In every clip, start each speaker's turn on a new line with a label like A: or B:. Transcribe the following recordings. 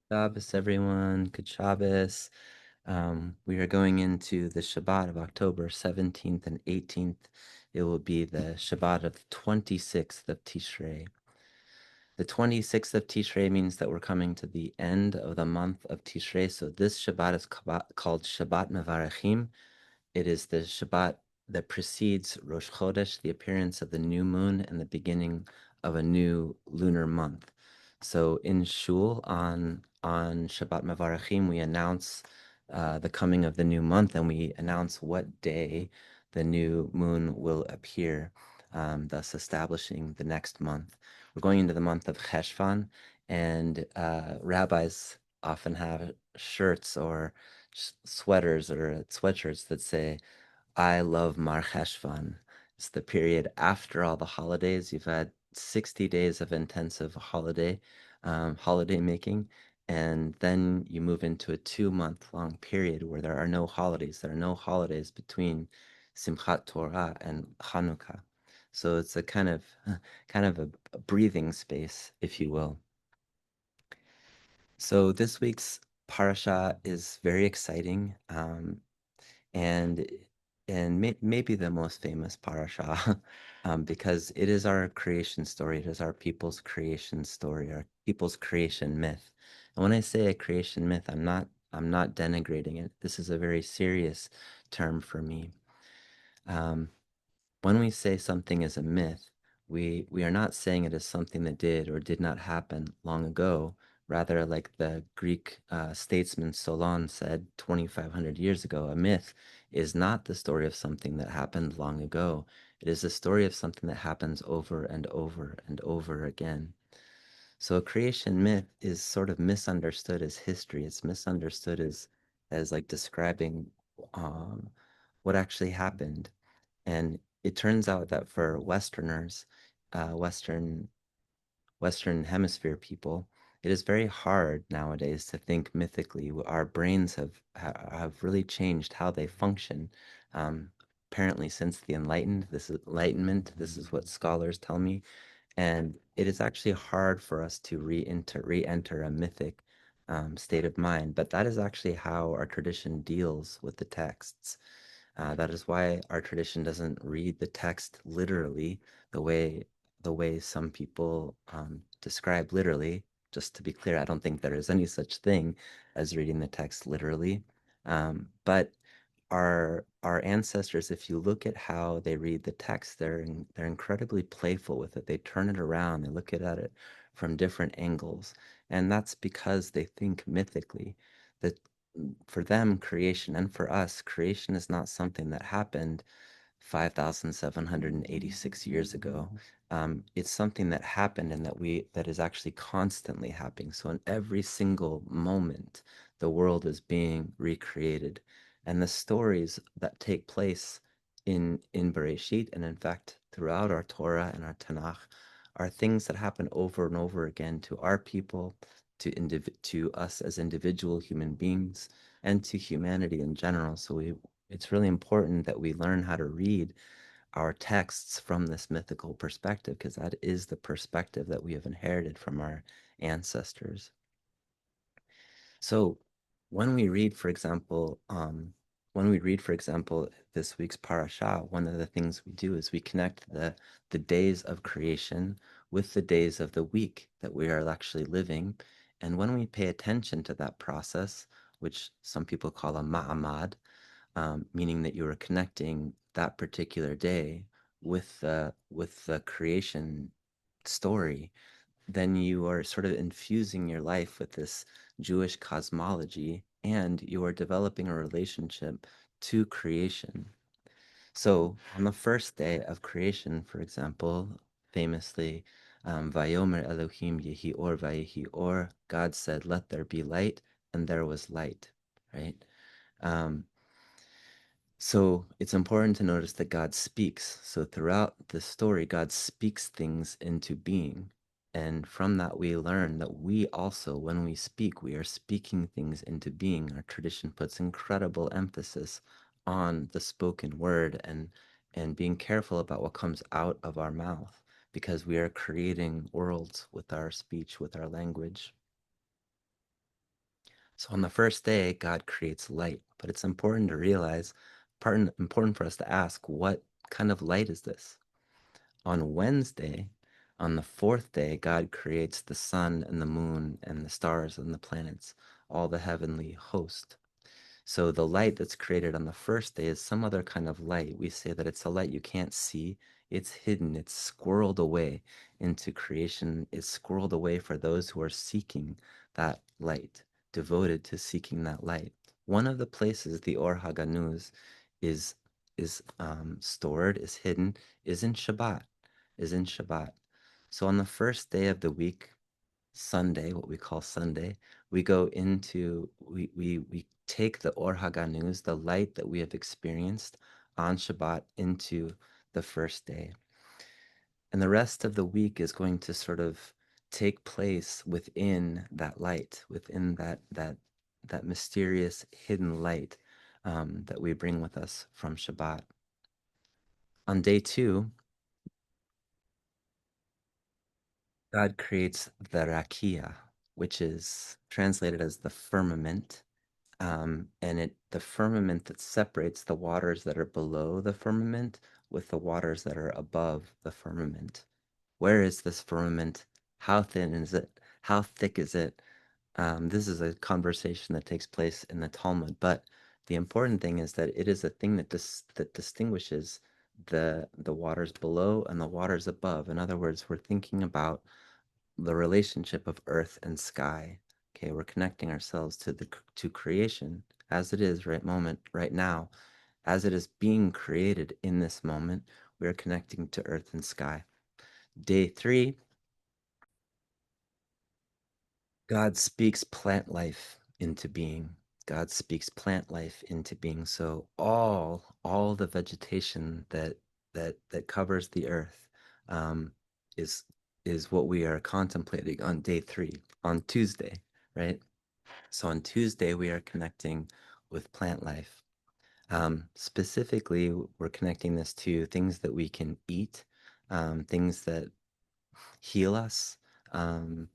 A: Shabbos, everyone. Good Shabbos. We are going into the Shabbat of October 17th and 18th. It will be the Shabbat of 26th of Tishrei. The 26th of Tishrei means that we're coming to the end of the month of Tishrei. So this Shabbat is called Shabbat Mevarachim. It is the Shabbat that precedes Rosh Chodesh, the appearance of the new moon and the beginning of a new lunar month. So in Shul on Shabbat Mevarachim, we announce the coming of the new month, and we announce what day the new moon will appear, thus establishing the next month. We're going into the month of Cheshvan, and rabbis often have shirts or sweaters or sweatshirts that say, I love Mar Cheshvan. It's the period after all the holidays. You've had 60 days of intensive holiday making, and then you move into a 2 month long period where there are no holidays. There are no holidays between Simchat Torah and Hanukkah. So it's a kind of a breathing space, if you will. So this week's parasha is very exciting, and maybe the most famous parasha, because it is our creation story. It is our people's creation story, our people's creation myth. And when I say a creation myth, I'm not denigrating it. This is a very serious term for me. Um, when we say something is a myth, we are not saying it is something that did or did not happen long ago. Rather, like the Greek statesman Solon said 2,500 years ago, a myth is not the story of something that happened long ago. It is the story of something that happens over and over and over again. So a creation myth is sort of misunderstood as history. It's misunderstood as like describing um, what actually happened. And it turns out that for Westerners, Western Hemisphere people, it is very hard nowadays to think mythically. Our brains have really changed how they function. Um, Apparently, since the Enlightenment, this is what scholars tell me, and it is actually hard for us to re-enter a mythic state of mind. But that is actually how our tradition deals with the texts. That is why our tradition doesn't read the text literally the way the way some people describe literally. Just to be clear, I don't think there is any such thing as reading the text literally. But our ancestors, if you look at how they read the text, they're incredibly playful with it. They turn it around, they look at it from different angles, and that's because they think mythically. That for them, creation, and for us, creation is not something that happened 5,786 years ago. It's something that happened and that is actually constantly happening. So in every single moment, the world is being recreated. And the stories that take place in Bereishit, and in fact throughout our Torah and our Tanakh, are things that happen over and over again to our people, to us as individual human beings, and to humanity in general. So it's really important that we learn how to read our texts from this mythical perspective, because that is the perspective that we have inherited from our ancestors. So when we read, for example, this week's parasha, one of the things we do is we connect the days of creation with the days of the week that we are actually living. And when we pay attention to that process, which some people call a ma'amad, meaning that you are connecting that particular day with the creation story, then you are sort of infusing your life with this Jewish cosmology, and you are developing a relationship to creation. So on the first day of creation, for example, famously, Vayomer Elohim Yehi Or Vayehi Or, God said, "Let there be light," and there was light, right? Um, so it's important to notice that God speaks. So throughout the story, God speaks things into being. And from that, we learn that we also, when we speak, we are speaking things into being. Our tradition puts incredible emphasis on the spoken word and being careful about what comes out of our mouth, because we are creating worlds with our speech, with our language. So on the first day, God creates light, but it's important to realize, important for us to ask, what kind of light is this? On Wednesday, on the fourth day, God creates the sun and the moon and the stars and the planets, all the heavenly host. So the light that's created on the first day is some other kind of light. We say that it's a light you can't see. It's hidden. It's squirreled away into creation. It's squirreled away for those who are seeking that light, devoted to seeking that light. One of the places the Or Haganuz is stored, is hidden, is in Shabbat, is in Shabbat. So on the first day of the week, Sunday, what we call Sunday, we go into we take the Or Haganuz, the light that we have experienced on Shabbat, into the first day. And the rest of the week is going to sort of take place within that light, within that mysterious hidden light that we bring with us from Shabbat. On day two, God creates the rakia, which is translated as the firmament, and the firmament that separates the waters that are below the firmament with the waters that are above the firmament. Where is this firmament? How thin is it? How thick is it? This is a conversation that takes place in the Talmud, but the important thing is that it is a thing that distinguishes the waters below and the waters above. In other words, we're thinking about the relationship of earth and sky. Okay, we're connecting ourselves to creation as it is right now, as it is being created in this moment. We are connecting to earth and sky. Day three, God speaks plant life into being. God speaks plant life into being. So all the vegetation that covers the earth um, is is what we are contemplating on day three, on Tuesday, right? So on Tuesday we are connecting with plant life. Specifically, we're connecting this to things that we can eat, things that heal us, um,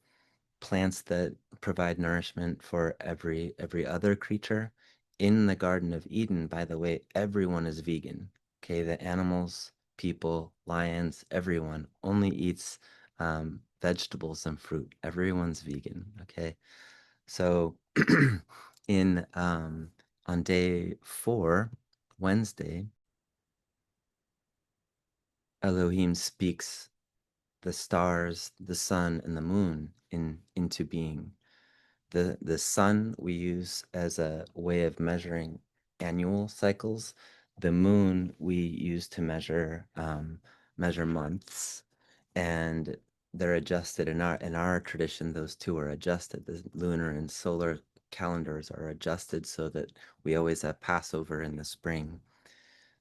A: plants that provide nourishment for every other creature. In the Garden of Eden, by the way, everyone is vegan. Okay, the animals, people, lions, everyone only eats vegetables and fruit. Everyone's vegan. Okay, so in on day four, Wednesday, Elohim speaks the stars, the sun, and the moon into being. The sun we use as a way of measuring annual cycles. The moon we use to measure months, and they're adjusted in our tradition. Those two are adjusted. The lunar and solar calendars are adjusted so that we always have Passover in the spring.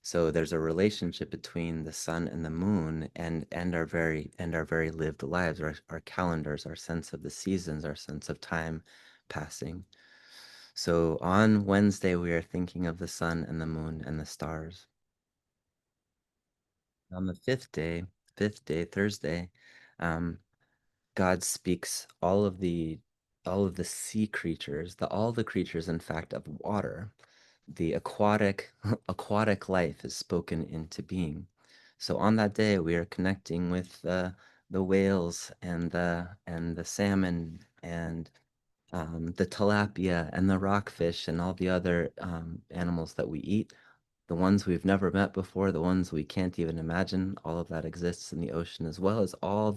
A: So there's a relationship between the sun and the moon and our very lived lives, our calendars, our sense of the seasons, our sense of time passing. So on Wednesday we are thinking of the sun and the moon and the stars. On the fifth day, Thursday, um, God speaks all of the sea creatures, all the creatures, in fact, of water. The aquatic aquatic life is spoken into being. So on that day, we are connecting with the whales and the salmon and the tilapia and the rockfish and all the other animals that we eat, the ones we've never met before, the ones we can't even imagine. All of that exists in the ocean, as well as all of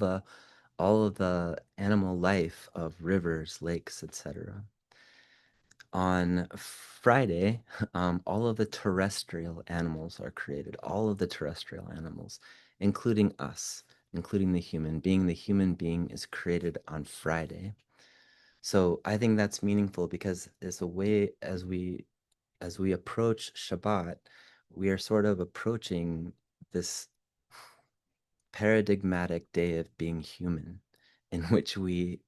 A: the animal life of rivers, lakes, etc. On Friday, all of the terrestrial animals are created, all of the terrestrial animals, including us, including the human being. The human being is created on Friday. So I think that's meaningful because it's a way as we approach Shabbat, we are sort of approaching this paradigmatic day of being human in which we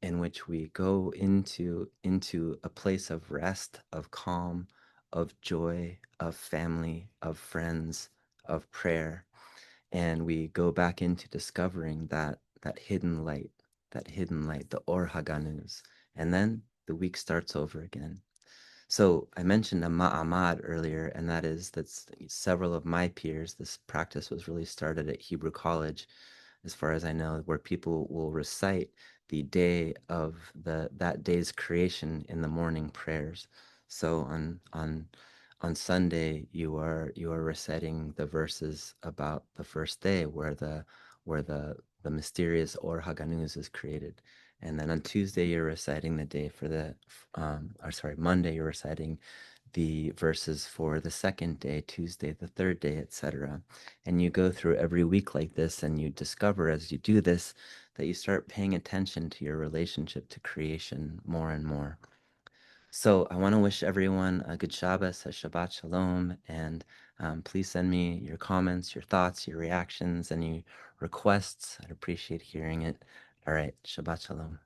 A: go into a place of rest, of calm, of joy, of family, of friends, of prayer, and we go back into discovering that hidden light, the Or Haganuz, and then the week starts over again. So I mentioned a ma'amad earlier, and that's several of my peers. This practice was really started at Hebrew College, as far as I know, where people will recite the day of that day's creation in the morning prayers. So on Sunday, you are reciting the verses about the first day, where the mysterious Or Haganuz is created. And then on Tuesday, you're reciting the day for or sorry, Monday, you're reciting the verses for the second day, Tuesday, the third day, etc. And you go through every week like this, and you discover as you do this that you start paying attention to your relationship to creation more and more. So I want to wish everyone a good Shabbos, a Shabbat Shalom, and please send me your comments, your thoughts, your reactions, any requests. I'd appreciate hearing it. All right, Shabbat Shalom.